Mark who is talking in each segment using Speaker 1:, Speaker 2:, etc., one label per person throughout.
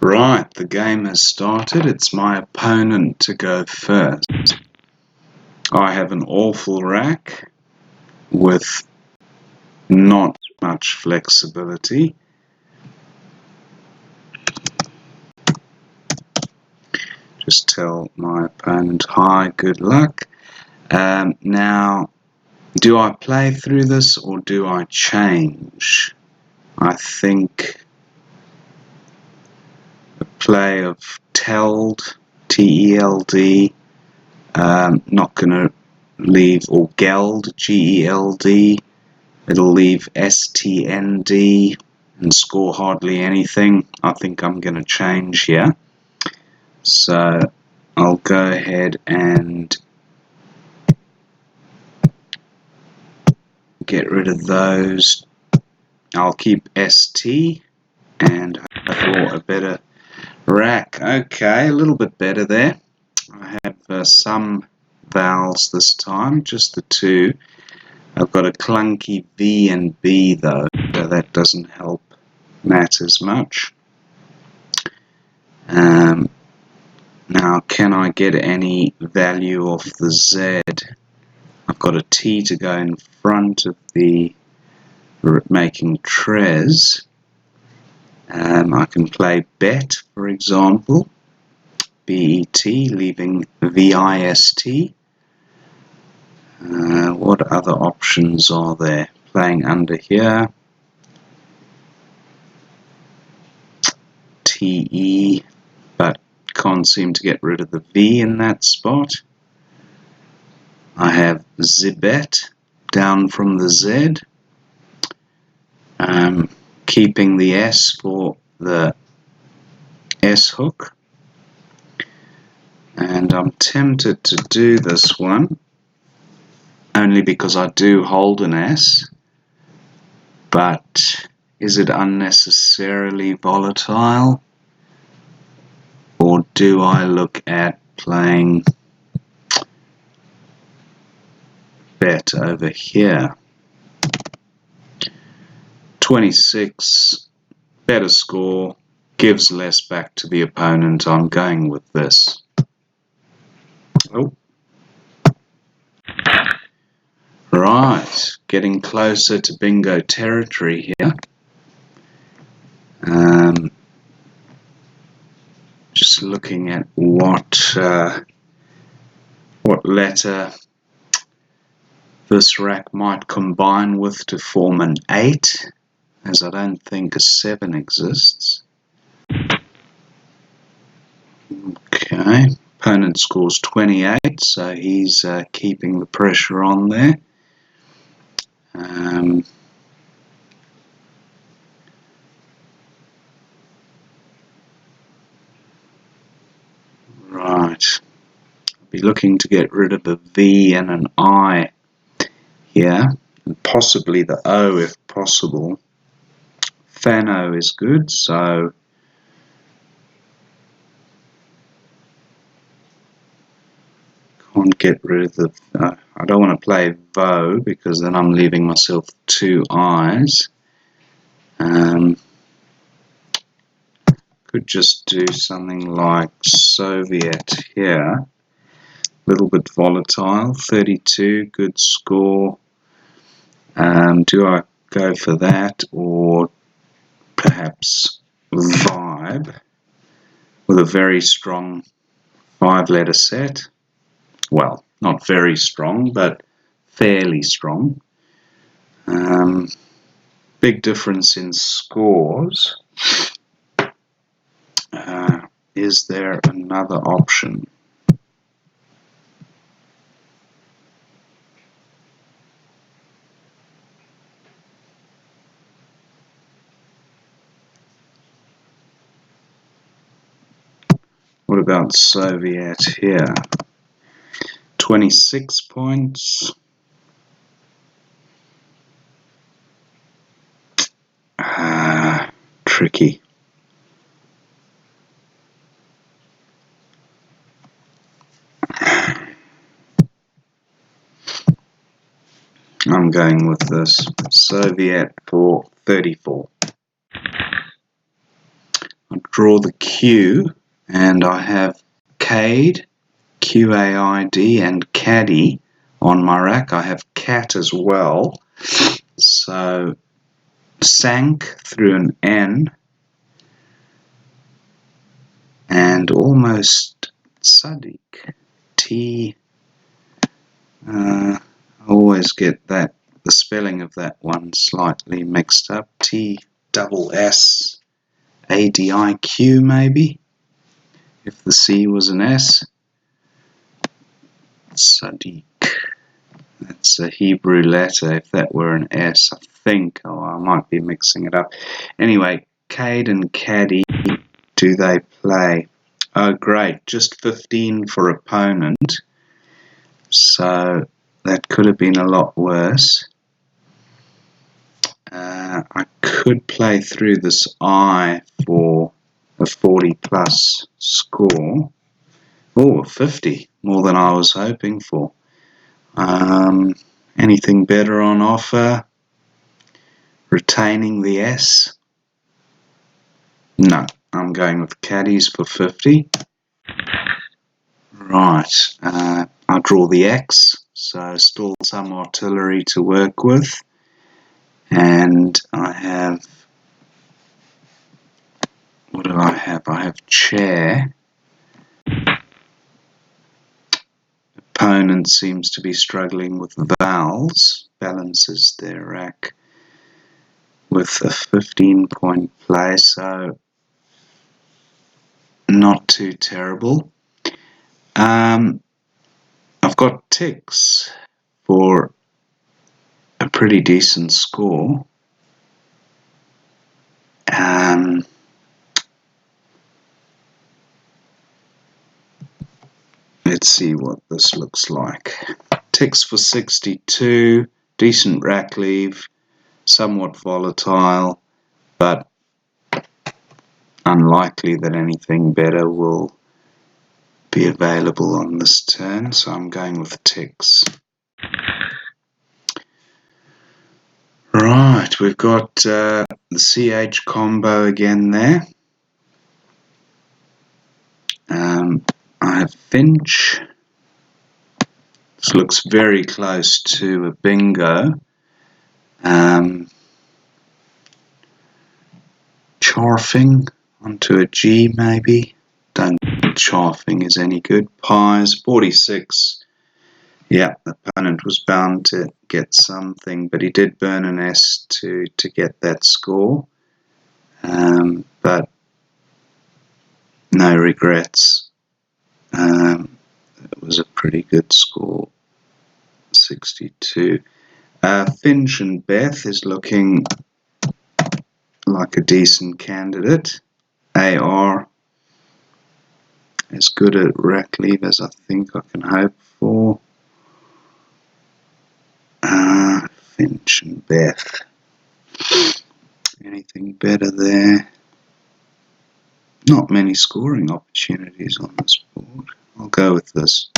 Speaker 1: Right, the game has started. It's my opponent to go first. I have an awful rack with not much flexibility. Just tell my opponent hi, good luck. Now, do I play through this or do I change? I think the play of Teld, T-E-L-D, not going to leave, or Geld, G-E-L-D, it'll leave S-T-N-D and score hardly anything. I think I'm going to change here. So I'll go ahead and get rid of those. I'll keep ST and hope for a better rack. Okay, a little bit better there. I have some vowels this time, just the two. I've got a clunky V and B though, so that doesn't help matters much. Now, can I get any value off the Z? I've got a T to go in front of the making tres. I can play bet, for example, B-E-T, leaving V-I-S-T. What other options are there? Playing under here, T-E, but can't seem to get rid of the V in that spot. I have Zibet down from the Z, keeping the S for the S hook, and I'm tempted to do this one only because I do hold an S, but is it unnecessarily volatile, or do I look at playing bet over here? 26, better score, gives less back to the opponent. I'm going with this. Oh. Right, getting closer to bingo territory here. Just looking at what letter this rack might combine with to form an 8, as I don't think a 7 exists. Okay, opponent scores 28, so he's keeping the pressure on there. Right, I'll be looking to get rid of a V and an I here, and possibly the O if possible. Fano is good, so can't get rid of the... I don't want to play Vo because then I'm leaving myself 2 I's. Could just do something like Soviet here. A little bit volatile. 32, good score. Do I go for that, or perhaps Vibe with a very strong 5-letter set? Well, not very strong, but fairly strong. Big difference in scores. Is there another option? What about Soviet here? 26 points. Tricky. I'm going with this. Soviet for 34. I draw the Q, and I have Cade, Q-A-I-D, and Caddy on my rack. I have cat as well. So sank through an N, and almost Sadiq, T. I always get that the spelling of that one slightly mixed up. T-double-S-A-D-I-Q maybe, if the C was an S. Sadiq. That's a Hebrew letter. If that were an S, I think. Oh, I might be mixing it up. Anyway, Cade and Caddy, do they play? Oh, great. Just 15 for opponent. So that could have been a lot worse. I could play through this I for a 40 plus score. Oh, 50. More than I was hoping for. Anything better on offer? Retaining the S? No, I'm going with caddies for 50. Right, I draw the X, so still some artillery to work with. And I have, what do I have? I have chair. Opponent seems to be struggling with vowels, balances their rack with a 15-point play, so not too terrible. I've got ticks for a pretty decent score. Let's see what this looks like. Ticks for 62, decent rack leave, somewhat volatile, but unlikely that anything better will be available on this turn, so I'm going with ticks. Right, we've got the CH combo again there. I have Finch. This looks very close to a bingo. Charfing onto a G maybe. Don't think charfing is any good. Pies, 46. Yeah, the opponent was bound to get something, but he did burn an S to get that score. But no regrets. It was a pretty good score, 62. Finch and Beth is looking like a decent candidate. AR as good at rack leave as I think I can hope for. Finch and Beth. Anything better there? Not many scoring opportunities on this board. I'll go with this.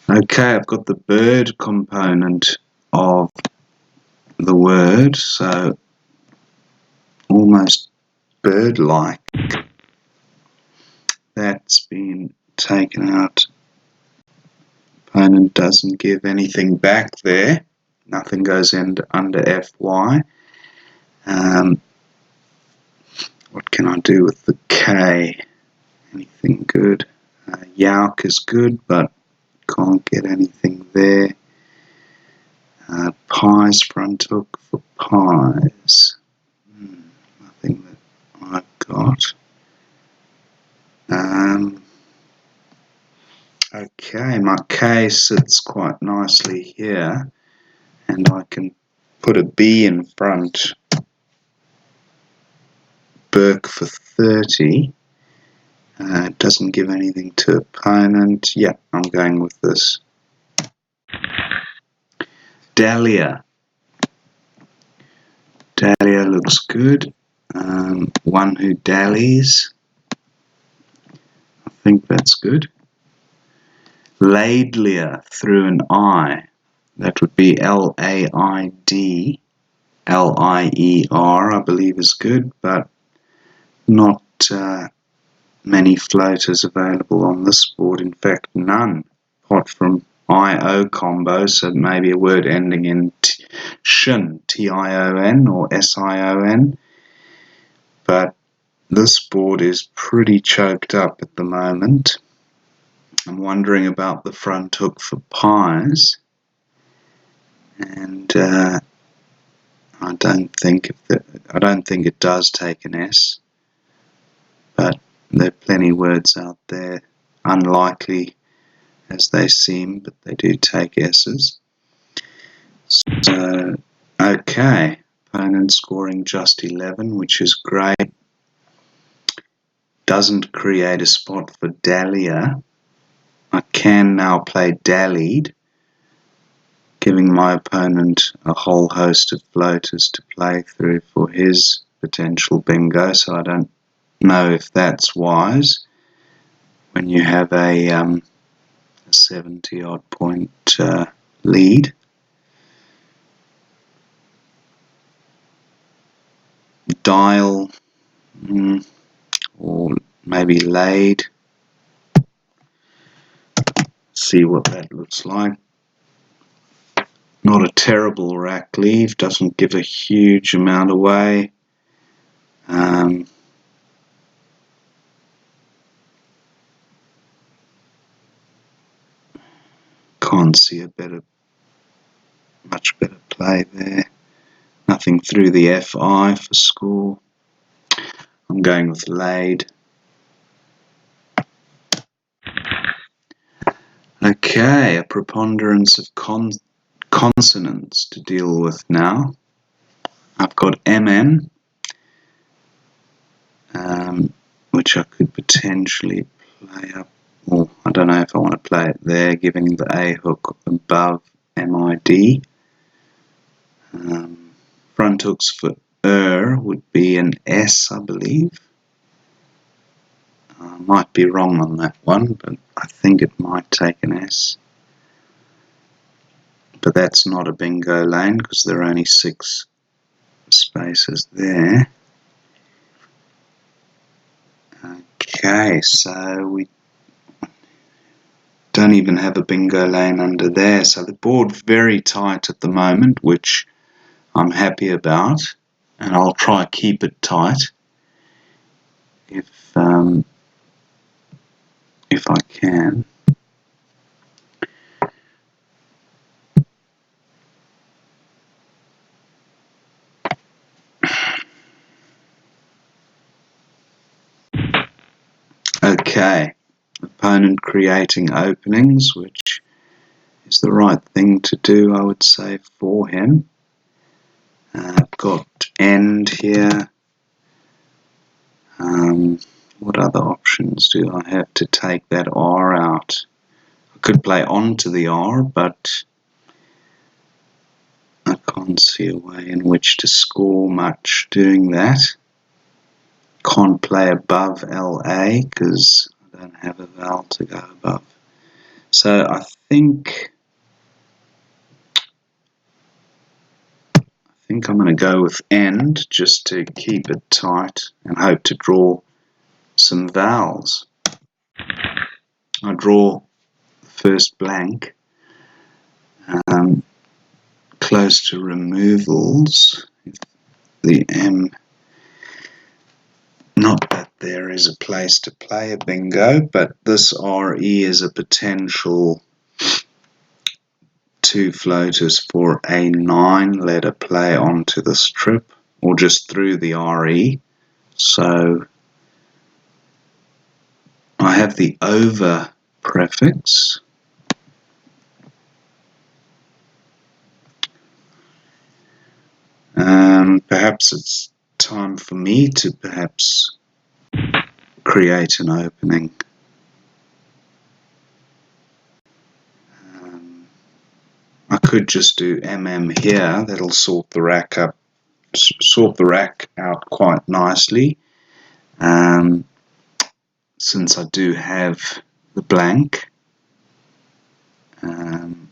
Speaker 1: Okay, I've got the bird component of the word, so almost bird-like. That's been taken out. Opponent doesn't give anything back there. Nothing goes under FY. What can I do with the K? Anything good? Yauk is good, but can't get anything there. Pies front hook for pies. Nothing that I've got. Okay, my K sits quite nicely here, and I can put a B in front. Burke for 30. It doesn't give anything to opponent. Yeah, I'm going with this. Dahlia. Dahlia looks good. One who dallies. I think that's good. Laidlier through an I. That would be L-A-I-D. L-I-E-R, I believe is good, but not many floaters available on this board. In fact, none, apart from IO combo, so maybe a word ending in shin, T-I-O-N or S-I-O-N. But this board is pretty choked up at the moment. I'm wondering about the front hook for pies, and I don't think it does take an S, but there are plenty of words out there, unlikely as they seem, but they do take S's. So, okay, opponent scoring just 11, which is great. Doesn't create a spot for Dahlia. I can now play Dallied, giving my opponent a whole host of floaters to play through for his potential bingo, so I don't know if that's wise when you have a 70-odd point lead. Dial, or maybe laid. See what that looks like. Not a terrible rack leave, doesn't give a huge amount away. Can't see a much better play there. Nothing through the FI for score. I'm going with laid. Okay, a preponderance of consonants to deal with now. I've got MN, which I could potentially play up, or I don't know if I want to play it there, giving the A hook above MID. Front hooks for would be an S, I believe. I might be wrong on that one, but I think it might take an S. But that's not a bingo lane because there are only 6 spaces there. Okay, so we don't even have a bingo lane under there. So the board's very tight at the moment, which I'm happy about, and I'll try to keep it tight if I can. Okay, opponent creating openings, which is the right thing to do, I would say, for him. I've got end here. What other options do I have to take that R out? I could play onto the R, but I can't see a way in which to score much doing that. Can't play above LA because I don't have a vowel to go above. So I think I'm going to go with end just to keep it tight and hope to draw some vowels. I draw the first blank, close to removals. The M, not that there is a place to play a bingo, but this RE is a potential 2 floaters for a 9-letter play onto the strip, or just through the RE. So I have the over prefix. Perhaps it's time for me to perhaps create an opening. I could just do MM here. That'll sort the rack out quite nicely. Since I do have the blank,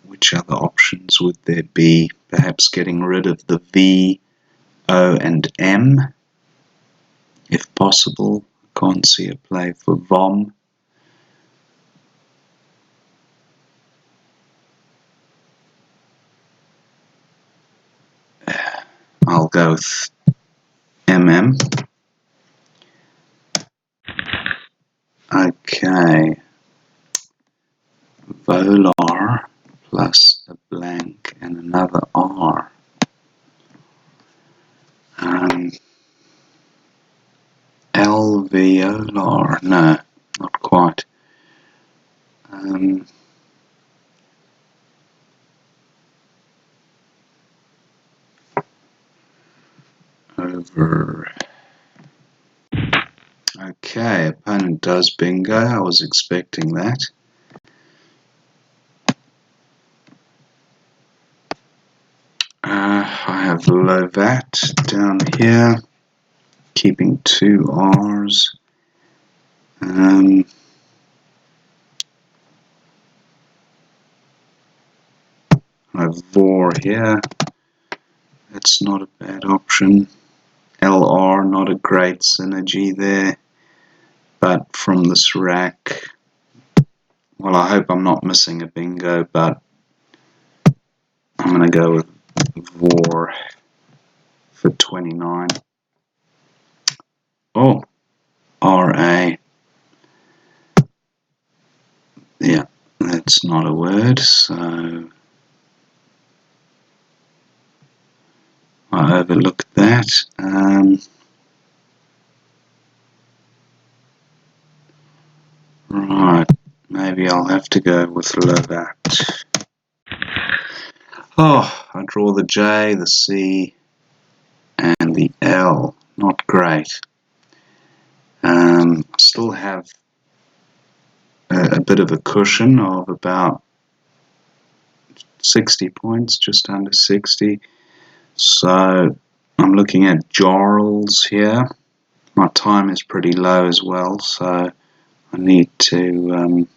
Speaker 1: which other options would there be? Perhaps getting rid of the V, O, and M. if possible. Can't see a play for Vom. I'll go with MM. Okay. Volar plus a blank and another R. Alveolar. No, not quite. Over. Okay, opponent does bingo. I was expecting that. I have Lovat down here, keeping 2 R's. I have Vor here. That's not a bad option. LR, not a great synergy there. But from this rack, well, I hope I'm not missing a bingo, but I'm going to go with Vor for 29. Oh, RA. Yeah, that's not a word, so I overlooked that. Right, maybe I'll have to go with Lovat. Oh, I draw the J, the C, and the L. Not great. I still have a bit of a cushion of about 60 points, just under 60. So I'm looking at Jarls here. My time is pretty low as well, so I need to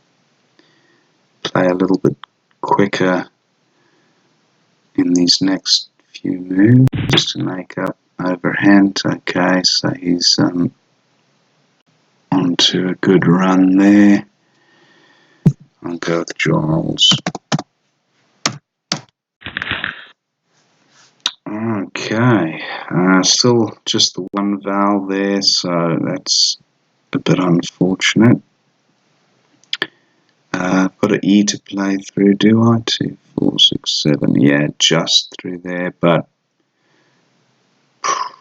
Speaker 1: play a little bit quicker in these next few moves just to make up overhand. Okay, so he's onto a good run there. I'll go with Jarls. Okay, still just the one vowel there, so that's a bit unfortunate. Got an E to play through, do I? 2, 4, 6, 7. Yeah, just through there, but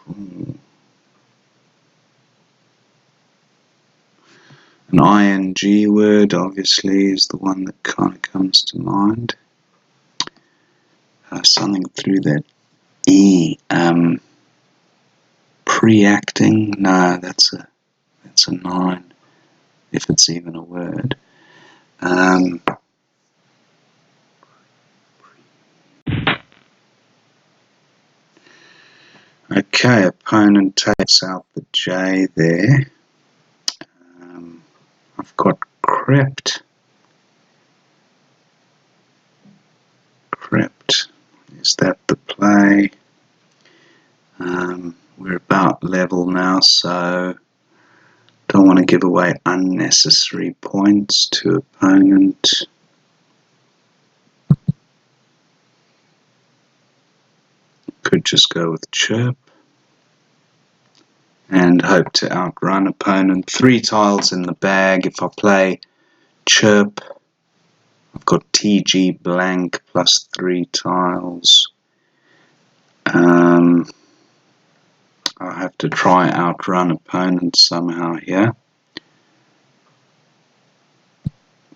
Speaker 1: an ing word obviously is the one that kind of comes to mind. Something through that E. Pre-acting? No, that's a 9, if it's even a word. Okay, opponent takes out the J there. I've got crept. Crept. Is that the play? We're about level now, so don't want to give away unnecessary points to opponent. Could just go with chirp and hope to outrun opponent. 3 tiles in the bag. If I play chirp, I've got TG blank plus 3 tiles. I'll have to try outrun opponent somehow here.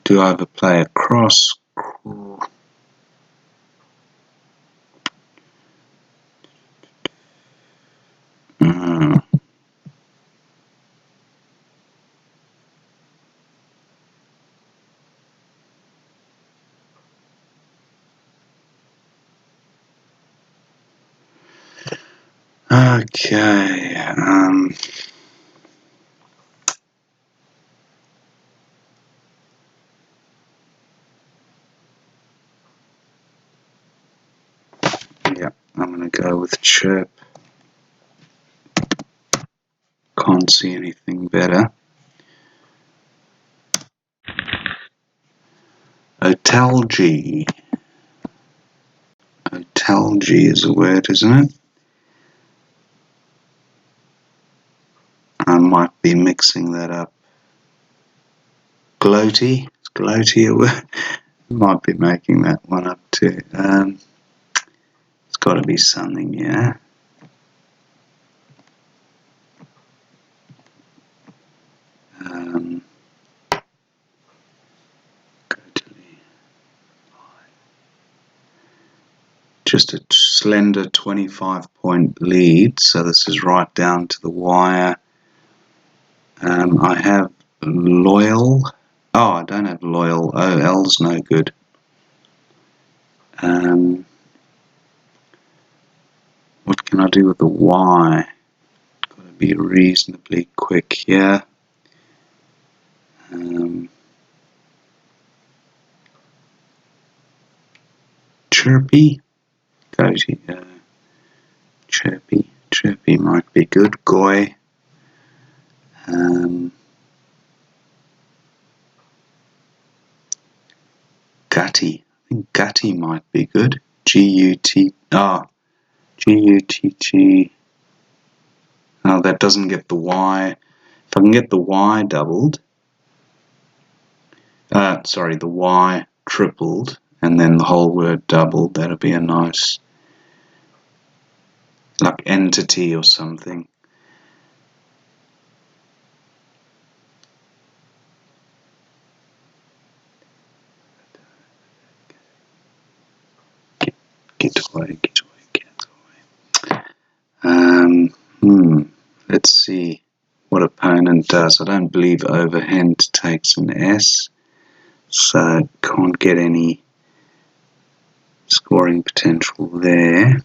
Speaker 1: Do I ever play a cross? Okay. Yeah, I'm going to go with chirp. Can't see anything better. Otalgy. Otalgy is a word, isn't it? I might be mixing that up. Gloaty? Is gloaty a word? Might be making that one up too. It's got to be something, yeah. Just a slender 25-point lead, so this is right down to the wire. I have loyal. Oh, I don't have loyal. Oh, L's no good. What can I do with the Y? Got to be reasonably quick here. Chirpy. Go to chirpy. Chirpy might be good. Goy. Gutty. I think gutty might be good. G-U-T. Ah, G-U-T-T. Oh, that doesn't get the Y. If I can get the Y doubled. Sorry, the Y tripled, and then the whole word doubled. That'd be a nice, like entity or something. Get away. Let's see what opponent does. I don't believe overhand takes an S, so can't get any scoring potential there.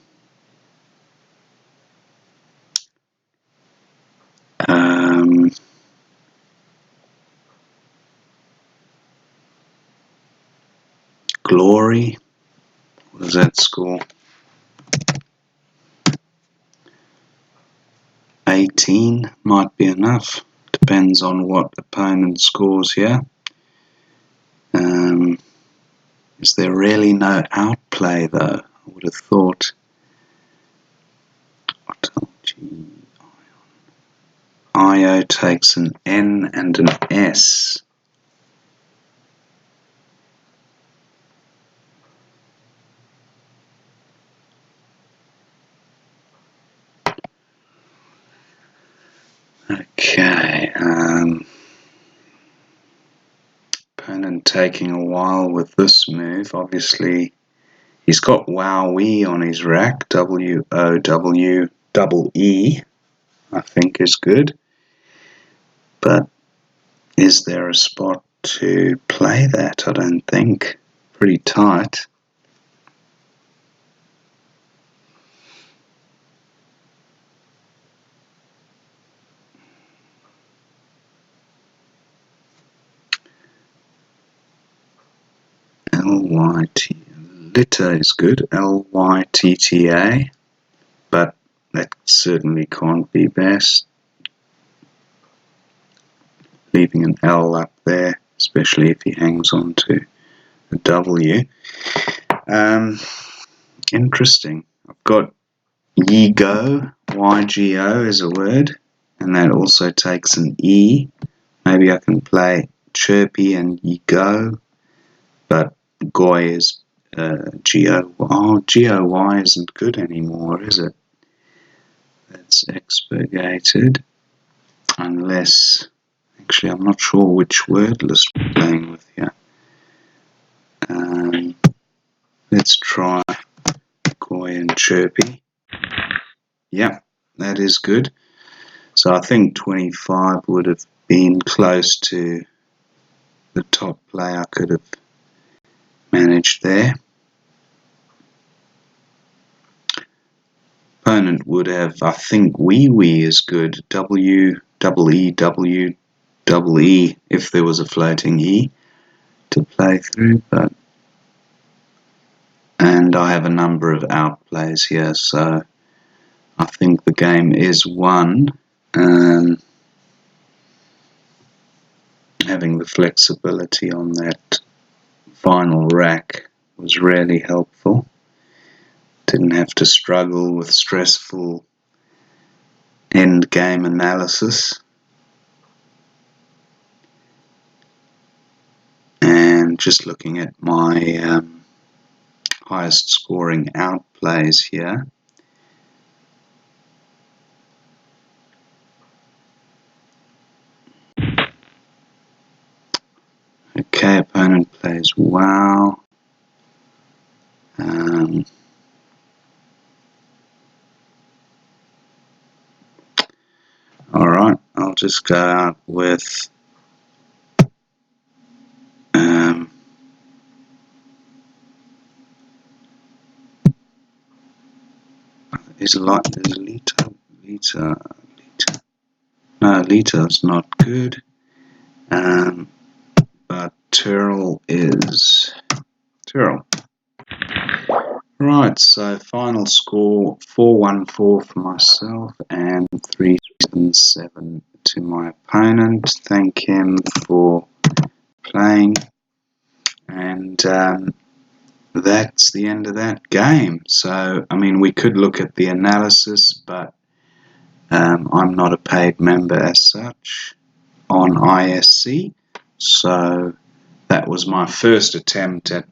Speaker 1: Glory. What does that score? 18 might be enough. Depends on what opponent scores here. Is there really no outplay though? I would have thought. IO takes an N and an S. Okay, opponent taking a while with this move. Obviously, he's got Wowee on his rack. W-O-W-E-E, I think is good. But is there a spot to play that? I don't think. Pretty tight. L-Y-T. Litter is good. L-Y-T-T-A. But that certainly can't be best. Leaving an L up there, especially if he hangs on to a W. Interesting. I've got Yigo. Y-G-O is a word, and that also takes an E. Maybe I can play Chirpy and Yigo, but Goy is G-O. Oh, G-O-Y isn't good anymore, is it? That's expurgated. Unless, actually, I'm not sure which word list we're playing with here. Let's try Goy and Chirpy. Yeah, that is good. So I think 25 would have been close to the top play I could have managed there. Opponent would have, I think, Wee is good. W-E-E-W-E if there was a floating E to play through, but and I have a number of outplays here, so I think the game is won. having the flexibility on that final rack was really helpful. Didn't have to struggle with stressful end game analysis. And just looking at my highest scoring outplays here. Okay, opponent plays wow. Alright, I'll just go out with is Lita. No, Lita's not good. But Turl is Turl. Right, so final score 414 for myself and 377 to my opponent. Thank him for playing, and that's the end of that game. So, I mean, we could look at the analysis, but I'm not a paid member as such on ISC, so that was my first attempt at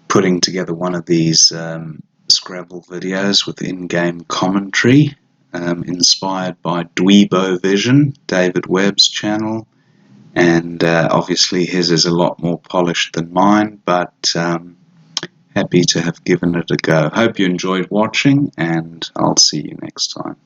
Speaker 1: putting together one of these Scrabble videos with in-game commentary, inspired by Dweebo Vision, David Webb's channel, and obviously his is a lot more polished than mine, but happy to have given it a go. Hope you enjoyed watching, and I'll see you next time.